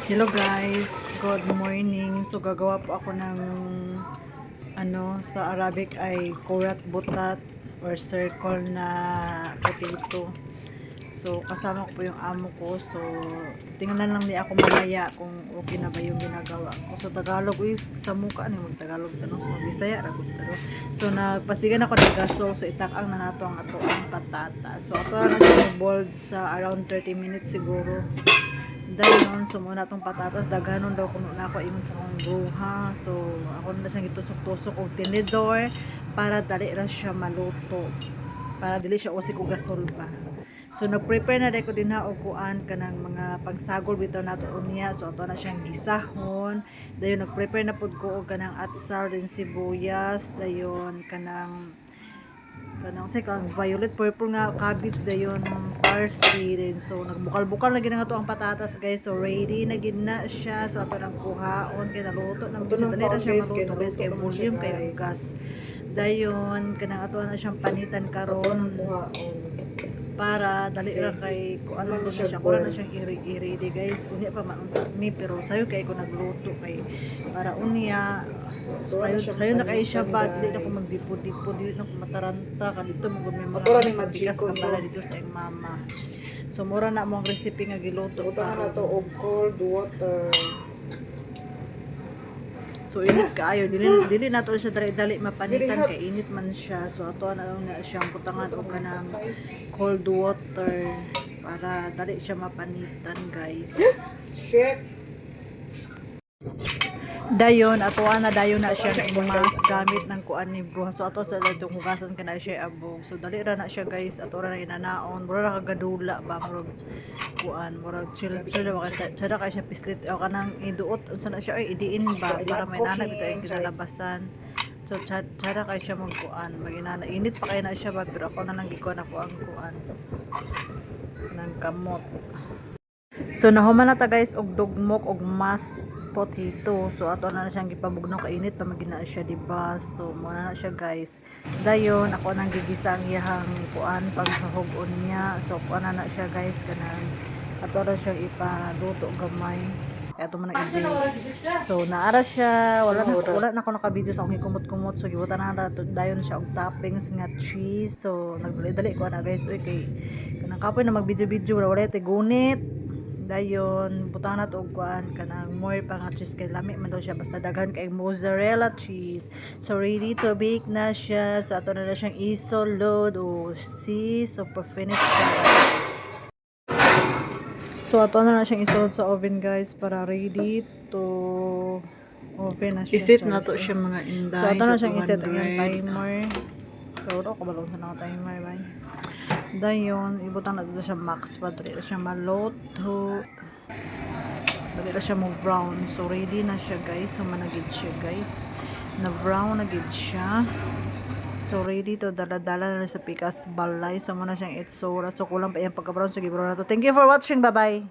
Hello guys, good morning. So gagawa po ako ng sa Arabic ay kurat butat or circle na potato. So kasama ko po yung amo ko. So tingnan lang niya ako mamaya kung okay na ba yung ginagawa ko. So Tagalog is sa muka ni mag Tagalog tanong so Bisaya ra gud taro. So nagpasigan ako ng gasol so itak-ang na nato ang ato ang patata. So ato na siya boiled sa around 30 minutes siguro. Dahil noon, so muna itong patatas, daghanon daw kuno na ako ingon sa kong bruha. So, ako na siyang itusok-tusok og tinidor para dali ra siya maluto. Para dili siya usik og gasol pa. So, nag-prepare na dahil ko din na og kuan kanang mga pangsagol bitaw nato unya. So, ato na siyang gisahon. Dayon nag-prepare na pud ko og kanang atsal din sibuyas, dayon kanang say kang violet purple nga cabbage dayon parsley din. So nagbukal-bukal na gid nga to ang patatas guys. So ready na gid na siya. So ato nang kuhaon kay naluto nang to dali na siya maluto guys kay volume kay gas. Dayon kanang ato na siyang panitan karon para dali ra kay ko ano na siya kuran na siyang i-ready guys. Unya pa man mi pero sayo kay ko nagluto kay para unya sayo na kay siya bad di na ko magdipod-dipod di na ko mataranta kadito mo may mga bigas ka pala dito sa iyang mama. So mura na mo ang recipe nga giluto pa na to og cold water. So init kaayo dili na to siya dali mapanitan kay init man siya. So ato na lang na siyang butangan og kanang cold water para dali siya mapanitan guys. Shit. Dayon atoan na dayon na siya mas gamit ng kuan ni bruha. So ato sa dito hugasan kana siya abog. So dali ra na siya guys. Ato ra na inanaon. Mura ra kagadula ba murag kuan murag chill ba kay sada kay siya pislit o kanang iduot unsa na siya ay idiin ba para may nanay bitaw yung kinalabasan. So sada kay siya magkuan maginana init pa kay na siya ba pero ako na lang gikuan ako ang kuan ng kamot. So nahuman na ta guys og dugmok og mas potato. So ato na siyang gipabugnaw kay init pa magina siya diba. So muna na siya guys. Dayon ako nang gigisa ang iyang kuan pag sahog unya. So kuan na siya guys kanang ato ra siyang ipaluto gamay. Kaya ito man ang i So naara siya wala na ako naka-video sa akong kumot-kumot. So gibutan na dayon siya og toppings nga cheese. So nagdali-dali ko na guys oy kay kanang kapoy na mag-video wala tigunit. Dayon butang na to og kuan kanang more pa nga cheese kay lami man daw siya basta daghan kay mozzarella cheese. So ready to bake na siya. So ato na siyang isolod o so pa-finish siya. So ato na siyang isolod sa oven guys para ready to oven na siya. Isit na to siya mga inday. So ato na siyang iset ang timer. So ako balong sa na timer bye. Dayon ibutang na dito siya max pa dali siya maluto dali siya mo brown. So ready na siya guys. So managid siya guys na brown na gid siya. So ready to dala-dala na sa pikas balay. So muna siyang itsura. So kulang pa yung pagka brown. So brown na to. Thank you for watching. Bye bye.